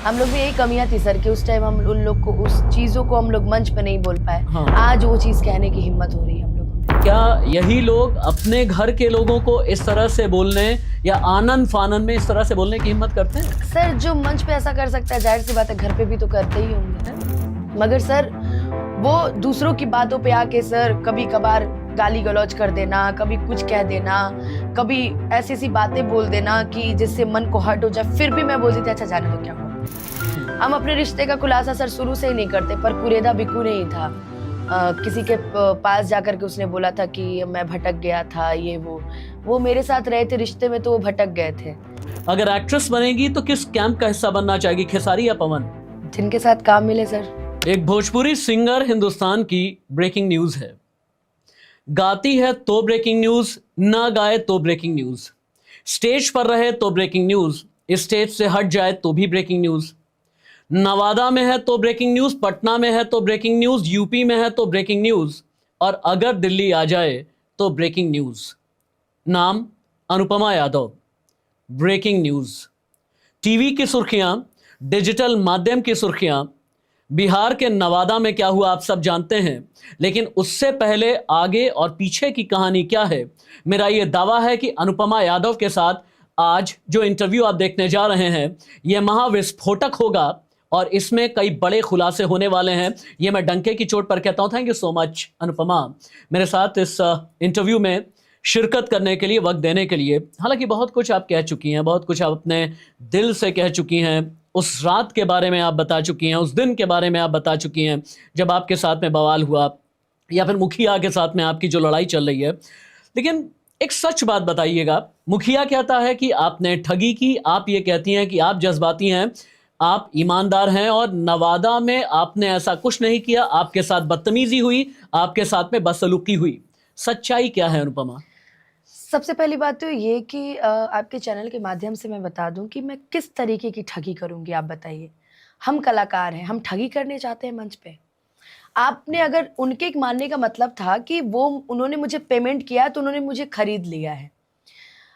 हम लोग में यही कमियां थी सर कि उस टाइम हम उन लोग को उस चीजों को हम लोग मंच पे नहीं बोल पाए। हाँ। आज वो चीज कहने की हिम्मत हो रही है हम लोगों में। क्या यही लोग अपने घर के लोगों को इस तरह से बोलने या आनन फानन में इस तरह से बोलने की हिम्मत करते हैं? सर जो मंच पे ऐसा कर सकता है जाहिर सी बात है घर पे भी तो करते ही होंगे ना। मगर सर वो दूसरों की बातों पे आके सर कभी कभार गाली गलौज कर देना, कभी कुछ कह देना, कभी ऐसी ऐसी बातें बोल देना कि जिससे मन को हर्ट हो जाए, फिर भी मैं बोलती थी अच्छा जाने दो क्या हुआ। हम अपने रिश्ते का खुलासा सर शुरू से ही नहीं करते, पर कुरेदा बिकू ने ही था। किसी के पास जाकर के उसने बोला था कि मैं भटक गया था, ये वो मेरे साथ रहे थे रिश्ते में तो वो भटक गए थे। अगर एक्ट्रेस बनेगी तो किस कैंप का हिस्सा बनना चाहेगी, खेसारी या पवन? जिनके साथ काम मिले सर। एक भोजपुरी सिंगर हिंदुस्तान की ब्रेकिंग न्यूज है। गाती है तो ब्रेकिंग न्यूज, ना गाए तो ब्रेकिंग न्यूज, स्टेज पर रहे तो ब्रेकिंग न्यूज, स्टेज से हट जाए तो भी ब्रेकिंग न्यूज, नवादा में है तो ब्रेकिंग न्यूज, पटना में है तो ब्रेकिंग न्यूज, यूपी में है तो ब्रेकिंग न्यूज, और अगर दिल्ली आ जाए तो ब्रेकिंग न्यूज। नाम Anupama Yadav. Breaking news, TV की सुर्खियां, डिजिटल माध्यम की सुर्खियां। बिहार के नवादा में क्या हुआ आप सब जानते हैं, लेकिन उससे पहले आगे और पीछे की कहानी क्या है, मेरा यह दावा है कि अनुपमा यादव के साथ आज जो इंटरव्यू आप देखने जा रहे हैं यह महाविस्फोटक होगा और इसमें कई बड़े खुलासे होने वाले हैं। यह मैं डंके की चोट पर कहता हूं। Thank you so much Anupama, मेरे साथ इस इंटरव्यू में शिरकत करने के लिए, वक्त देने के लिए। हालांकि बहुत कुछ आप कह चुकी हैं, बहुत कुछ आप अपने दिल से कह चुकी हैं, उस रात के बारे में आप बता चुकी हैं, उस दिन के बारे में आप बता चुकी हैं जब आपके साथ में बवाल हुआ या फिर मुखिया के साथ में आपकी जो लड़ाई चल रही है। लेकिन एक सच बात बताइएगा, मुखिया कहता है कि आपने ठगी की, आप ये कहती हैं कि आप जज्बाती हैं, आप ईमानदार हैं, और नवादा में आपने ऐसा कुछ नहीं किया, आपके साथ बदतमीजी हुई, आपके साथ में बदसलूकी हुई। सच्चाई क्या है अनुपमा? सबसे पहली बात तो ये कि आपके चैनल के माध्यम से मैं बता दूं कि मैं किस तरीके की ठगी करूंगी, आप बताइए। हम कलाकार हैं, हम ठगी करने चाहते हैं मंच पे। आपने अगर उनके एक मानने का मतलब था कि वो उन्होंने मुझे पेमेंट किया तो उन्होंने मुझे खरीद लिया है।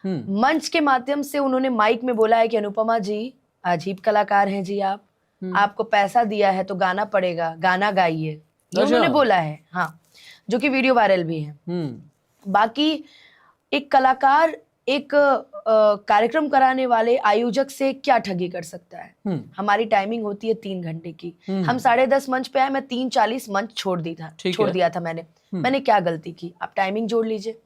मंच के माध्यम से उन्होंने माइक में बोला है कि अनुपमा जी अजीब कलाकार हैं जी आप, आपको पैसा दिया है तो गाना पड़ेगा, गाना गाइए, ये उन्होंने बोला है। हाँ, जो कि वीडियो वायरल भी है। बाकी एक कलाकार एक कार्यक्रम कराने वाले आयोजक से क्या ठगी कर सकता है? हमारी टाइमिंग होती है 3 घंटे की। हम 10:30 मंच पे आए, मैं 3:40 मंच छोड़ दिया था मैंने क्या गलती की? आप टाइमिंग जोड़ लीजिए।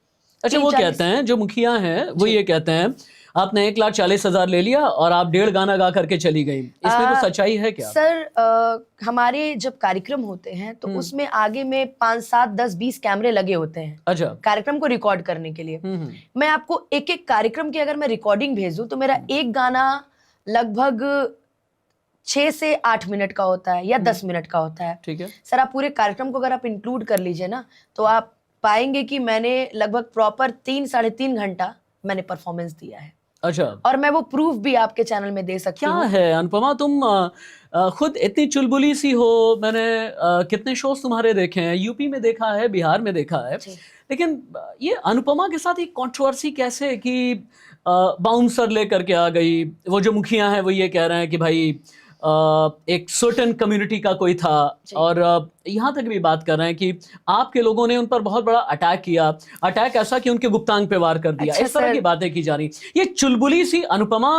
अच्छा, वो कहते हैं जो मुखिया हैं वो ये कहते हैं आपने 1,40,000 ले लिया और आप 1.5 गाना गा करके चली गई, इसमें तो सच्चाई है क्या? सर हमारे जब कार्यक्रम होते हैं तो उसमें आगे में 5, 7, 10, 20 कैमरे लगे होते हैं। अच्छा। कार्यक्रम को रिकॉर्ड करने के लिए। मैं आपको एक एक कार्यक्रम की अगर मैं रिकॉर्डिंग भेजूं तो मेरा एक गाना लगभग 6 से 8 मिनट का होता है या 10 मिनट का होता है। ठीक है सर, आप पूरे कार्यक्रम को अगर आप इंक्लूड कर लीजिए ना तो आप पाएंगे कि मैंने लगभग प्रॉपर 3, 3.5 घंटा मैंने परफॉर्मेंस दिया है। अच्छा, और मैं वो प्रूफ भी आपके चैनल में दे सकती हूँ। क्या है अनुपमा, तुम खुद इतनी चुलबुली सी हो। मैंने कितने शोज तुम्हारे देखे हैं, यूपी में देखा है, बिहार में देखा है, लेकिन ये अनुपमा के साथ एक कंट्रोवर्सी कैसे कि बाउंसर लेकर के आ गई। वो जो मुखिया हैं वो ये कह रहे हैं कि भाई एक सर्टेन कम्युनिटी का कोई था, और यहाँ तक भी बात कर रहे हैं कि आपके लोगों ने उन पर बहुत बड़ा अटैक किया, अटैक ऐसा कि उनके गुप्तांग पे वार कर दिया। इस तरह की बातें की जा रही। ये चुलबुली सी अनुपमा,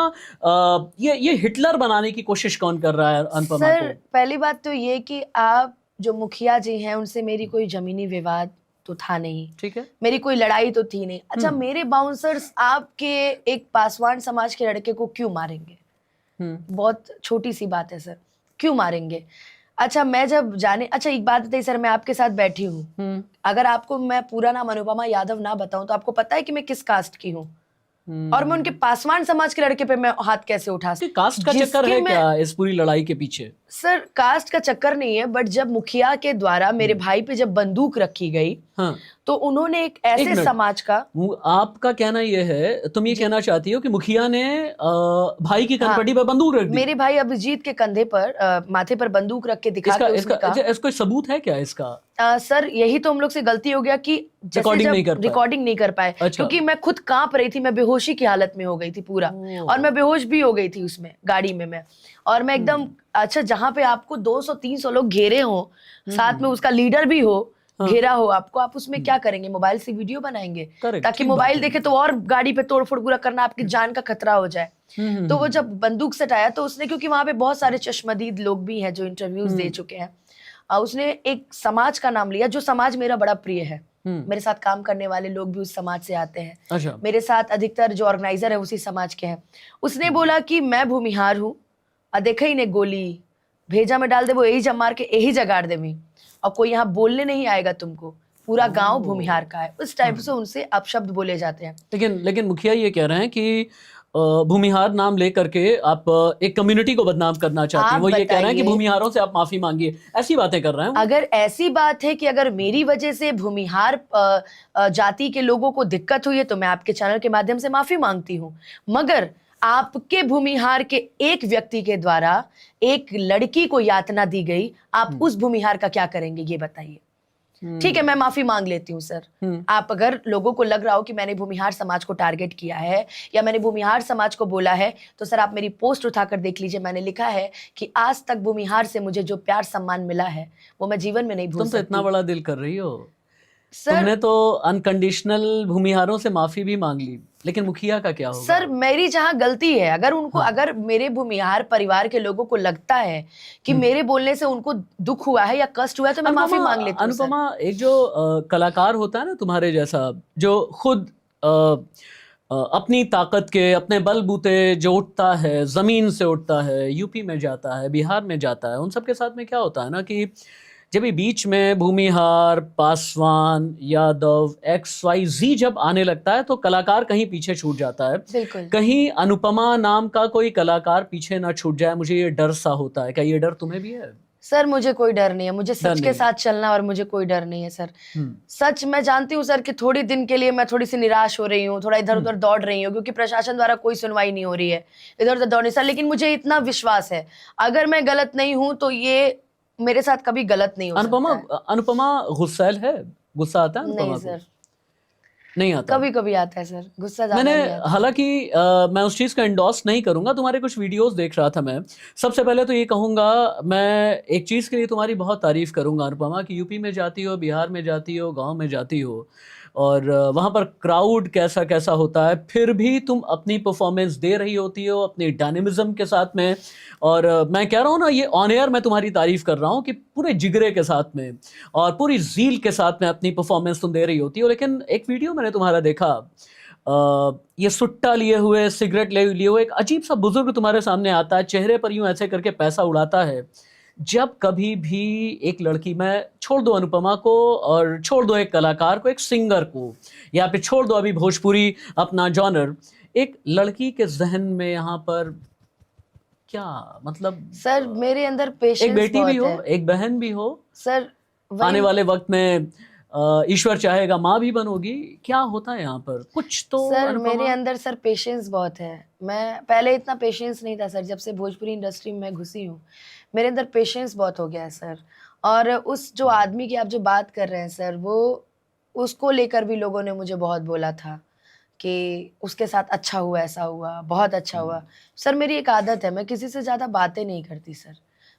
ये हिटलर बनाने की कोशिश कौन कर रहा है अनुपमा को? सर, पहली बात तो ये कि आप जो मुखिया जी हैं उनसे मेरी कोई जमीनी विवाद तो था नहीं। ठीक है, मेरी कोई लड़ाई तो थी नहीं। अच्छा, मेरे बाउंसर्स आपके एक पासवान समाज के लड़के को क्यों मारेंगे? बहुत छोटी सी बात है सर, क्यों मारेंगे? अच्छा, मैं जब जाने, अच्छा एक बात बताइए सर, मैं आपके साथ बैठी हूँ, अगर आपको मैं पूरा नाम अनुपमा यादव ना बताऊं तो आपको पता है कि मैं किस कास्ट की हूँ? और मैं उनके पासवान समाज के लड़के पे मैं हाथ कैसे उठा सकती? कास्ट का चक्कर है क्या इस पूरी लड़ाई के पीछे? सर कास्ट का चक्कर नहीं है, बट जब मुखिया के द्वारा मेरे भाई पे जब बंदूक रखी गई, हाँ, तो उन्होंने एक एक ऐसे मिनट। समाज का, आपका कहना ये है, तुम ये जी। कहना चाहती हो कि मुखिया ने भाई की हाँ, कनपटी पर बंदूक रख दी? मेरे भाई अभिजीत के कंधे पर माथे पर बंदूक रख के दिखा इसका के इसका उसने कहा, इसका कोई सबूत है क्या इसका? सर यही तो हम लोग से गलती हो गया कि जैसे रिकॉर्डिंग नहीं कर जब पाए। रिकॉर्डिंग नहीं कर पाए, अच्छा। क्योंकि मैं खुद कांप रही थी, मैं बेहोशी की हालत में हो गई थी पूरा, ओह। और मैं बेहोश भी हो गई थी उसमें गाड़ी में मैं, और मैं एकदम, अच्छा जहां पे आपको 200-300 लोग घेरे हो, साथ में उसका लीडर भी हो, हाँ। घेरा हो आपको, आप उसमें क्या करेंगे? मोबाइल से वीडियो बनाएंगे Correct, ताकि ठीक मोबाइल बात है। देखे तो और गाड़ी पे तोड़फोड़ पूरा करना, आपकी जान का खतरा हो जाए। तो वो जब बंदूक सटाया तो उसने, क्योंकि वहां पे बहुत सारे चश्मदीद लोग भी हैं जो इंटरव्यूज दे चुके हैं, उसने एक समाज का नाम लिया जो समाज मेरा बड़ा प्रिय है। मेरे साथ काम करने वाले लोग भी उस समाज से आते हैं। अच्छा। मेरे साथ अधिकतर जो ऑर्गेनाइजर है उसी समाज के हैं। उसने बोला कि मैं भूमिहार हूँ, देखा ही ने गोली भेजा में डाल दे, वो यही जब मार के यही जगाड़ दे मी, और कोई यहाँ बोलने नहीं आएगा तुमको, पूरा गांव भूमिहार का है। उस टाइप से उनसे अपशब्द बोले जाते हैं। लेकिन मुखिया ये कह रहे हैं कि भूमिहार नाम लेकर के आप एक कम्युनिटी को बदनाम करना चाहते हैं। वो ये कह रहे हैं कि भूमिहारों से आप माफी मांगिए, ऐसी बातें कर रहे हैं वो। अगर ऐसी बात है कि अगर मेरी वजह से भूमिहार जाति के लोगों को दिक्कत हुई है, तो मैं आपके चैनल के माध्यम से माफी मांगती हूँ। मगर आपके भूमिहार के एक व्यक्ति के द्वारा एक लड़की को यातना दी गई, आप उस भूमिहार का क्या करेंगे ये बताइए। ठीक है, मैं माफी मांग लेती हूँ सर। आप अगर लोगों को लग रहा हो कि मैंने भूमिहार समाज को टारगेट किया है या मैंने भूमिहार समाज को बोला है, तो सर आप मेरी पोस्ट उठाकर देख लीजिए। मैंने लिखा है कि आज तक भूमिहार से मुझे जो प्यार सम्मान मिला है वो मैं जीवन में नहीं भूल तुम तो सकती। इतना बड़ा दिल कर रही हो सर। तुमने तो अनकंडीशनल भूमिहारों से माफी भी मांग ली, लेकिन मुखिया का क्या होगा? सर मेरी जहां गलती है, अगर उनको अगर मेरे भूमिहार परिवार के लोगों को लगता है कि मेरे बोलने से उनको दुख हुआ है या कष्ट हुआ है, तो मैं माफी मांग लेती हूँ। अनुपमा, एक जो कलाकार होता है ना तुम्हारे जैसा, जो खुद अपनी ताकत के, अपने बलबूते जो उठता है, जमीन से उठता है, यूपी में जाता है, बिहार में जाता है, उन सब के साथ में क्या होता है ना कि जब ये बीच में भूमिहार, पासवान, यादव, XYZ जब आने लगता है तो कलाकार कहीं पीछे छूट जाता है। बिल्कुल। कहीं अनुपमा नाम का कोई कलाकार पीछे ना छूट जाए, मुझे ये डर सा होता है। क्या ये डर तुम्हें भी है? सर मुझे कोई डर नहीं है, मुझे सच के साथ चलना और मुझे कोई डर नहीं है सर। सच मैं जानती हूँ सर कि थोड़ी दिन के लिए मैं थोड़ी सी निराश हो रही हूँ, थोड़ा इधर उधर दौड़ रही हूँ, क्योंकि प्रशासन द्वारा कोई सुनवाई नहीं हो रही है, इधर उधर दौड़ने सर। लेकिन मुझे इतना विश्वास है, अगर मैं गलत नहीं हूँ तो ये मेरे साथ कभी गलत नहीं हो सकता है। अनुपमा गुस्सैल है? गुस्सा आता है अनुपमा नहीं को? सर, नहीं आता? कभी कभी आता है सर, गुस्सा ज्यादा मैंने नहीं आता। हालांकि मैं उस चीज़ का एंडोर्स नहीं करूंगा। तुम्हारे कुछ वीडियोस देख रहा था मैं। सबसे पहले तो ये कहूंगा, मैं एक चीज़ के लिए तुम्हारी बहुत तारीफ करूंगा अनुपमा, कि यूपी में जाती हो, बिहार में जाती हो, गांव में जाती हो, और वहाँ पर क्राउड कैसा कैसा होता है, फिर भी तुम अपनी परफॉर्मेंस दे रही होती हो अपनी डायनेमिज्म के साथ में। और मैं कह रहा हूँ ना, ये ऑन एयर मैं तुम्हारी तारीफ कर रहा हूँ कि पूरे जिगरे के साथ में और पूरी ज़ील के साथ में अपनी परफॉर्मेंस तुम दे रही होती हो। लेकिन एक वीडियो मैंने तुम्हारा देखा, ये सुट्टा लिए हुए, सिगरेट लिए हुए एक अजीब सा बुजुर्ग तुम्हारे सामने आता है, चेहरे पर यूं ऐसे करके पैसा उड़ाता है। जब कभी भी एक लड़की, मैं छोड़ दो अनुपमा को और छोड़ दो एक कलाकार को, एक सिंगर को, या फिर छोड़ दो अभी भोजपुरी अपना जॉनर, एक लड़की के जहन में यहाँ पर क्या मतलब? सर मेरे अंदर पेशेंस एक बेटी भी हो, है एक बहन भी हो, सर। आने वाले वक्त में ईश्वर चाहेगा माँ भी बनोगी। क्या होता है यहाँ पर कुछ तो? सर मेरे अंदर सर पेशेंस बहुत है। मैं पहले इतना पेशेंस नहीं था सर, जब से भोजपुरी इंडस्ट्री में मैं घुसी हूँ मेरे अंदर पेशेंस बहुत हो गया है सर। और उस जो आदमी की आप जो बात कर रहे हैं सर, वो उसको लेकर भी लोगों ने मुझे बहुत बोला था कि उसके साथ अच्छा हुआ, ऐसा हुआ, बहुत अच्छा हुआ। सर मेरी एक आदत है, मैं किसी से ज़्यादा बातें नहीं करती सर।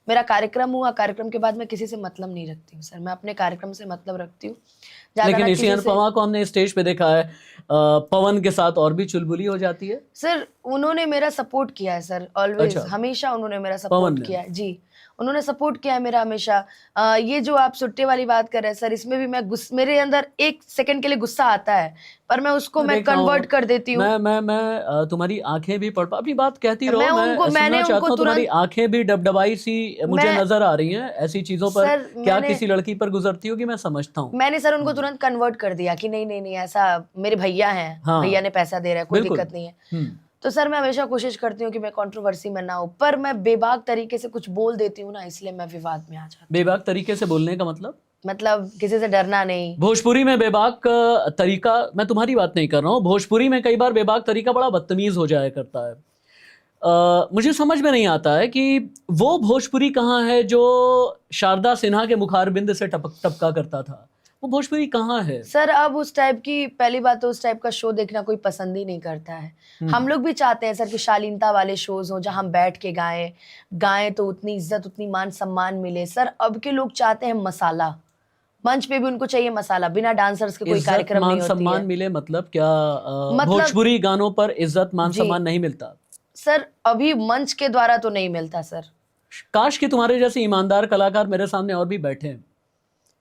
मेरा कार्यक्रम हुआ, कार्यक्रम के बाद मैं किसी से मतलब नहीं रखती हूँ सर, मैं अपने कार्यक्रम से मतलब रखती हूँ। लेकिन इसी अनुपमा को हमने स्टेज पे देखा है पवन के साथ और भी चुलबुली हो जाती है। सर उन्होंने मेरा सपोर्ट किया है सर, ऑलवेज। अच्छा। हमेशा उन्होंने मेरा सपोर्ट किया है जी, उन्होंने सपोर्ट किया है मेरा हमेशा। ये जो आप सुट्टे वाली बात कर रहे हैं सर, इसमें भी मैं मेरे अंदर एक सेकंड के लिए गुस्सा आता है, पर मैं उसको मैं कन्वर्ट कर देती हूँ। मैं तुम्हारी आंखें भी पढ़ अभी बात कहती रहो, मैंने उनको तुम्हारी आंखें भी डबडबाई सी मुझे नजर आ रही हैं ऐसी चीजों पर। क्या किसी लड़की पर गुजरती होगी, मैं समझता हूँ। मैंने सर उनको तुरंत कन्वर्ट कर दिया कि नहीं नहीं नहीं, ऐसा मेरे भैया हैं, भैया ने पैसा दे रहा है, कोई दिक्कत नहीं है। तो सर मैं हमेशा कोशिश करती हूँ कि मैं कंट्रोवर्सी में ना हूँ, पर मैं बेबाक तरीके से कुछ बोल देती हूँ ना, इसलिए मैं विवाद में आ जाती बेबाक तरीके से बोलने का मतलब? हूँ। मतलब किसी से डरना नहीं। भोजपुरी में बेबाक तरीका, मैं तुम्हारी बात नहीं कर रहा हूँ, भोजपुरी में कई बार बेबाक तरीका बड़ा बदतमीज हो जाया करता है। मुझे समझ में नहीं आता है कि वो भोजपुरी कहाँ है जो शारदा सिन्हा के मुखारबिंद से टपका करता था। वो भोजपुरी कहाँ है? सर अब उस टाइप की, पहली बात तो उस टाइप का शो देखना कोई पसंद ही नहीं करता है। हम लोग भी चाहते हैं सर कि शालीनता वाले शोज हो जहां हम बैठ के गाएं तो उतनी इज्जत, उतनी मान सम्मान मिले। सर अब के लोग चाहते हैं मसाला, मंच पे भी उनको चाहिए मसाला, बिना डांसर्स के कोई इज्जत कार्यक्रम मान नहीं होती सम्मान है। मिले मतलब क्या? मतलब भोजपुरी गानों पर इज्जत मान जी सम्मान नहीं मिलता? सर, अभी मंच के द्वारा तो नहीं मिलता सर। काश कि तुम्हारे जैसे ईमानदार कलाकार मेरे सामने और भी बैठे हैं।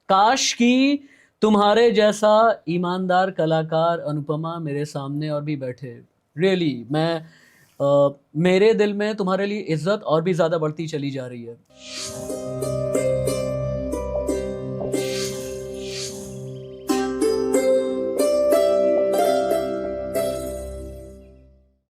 काश कि तुम्हारे जैसा ईमानदार कलाकार अनुपमा मेरे सामने और भी बैठे। रियली मेरे दिल में तुम्हारे लिए इज्जत और भी ज़्यादा बढ़ती चली जा रही है।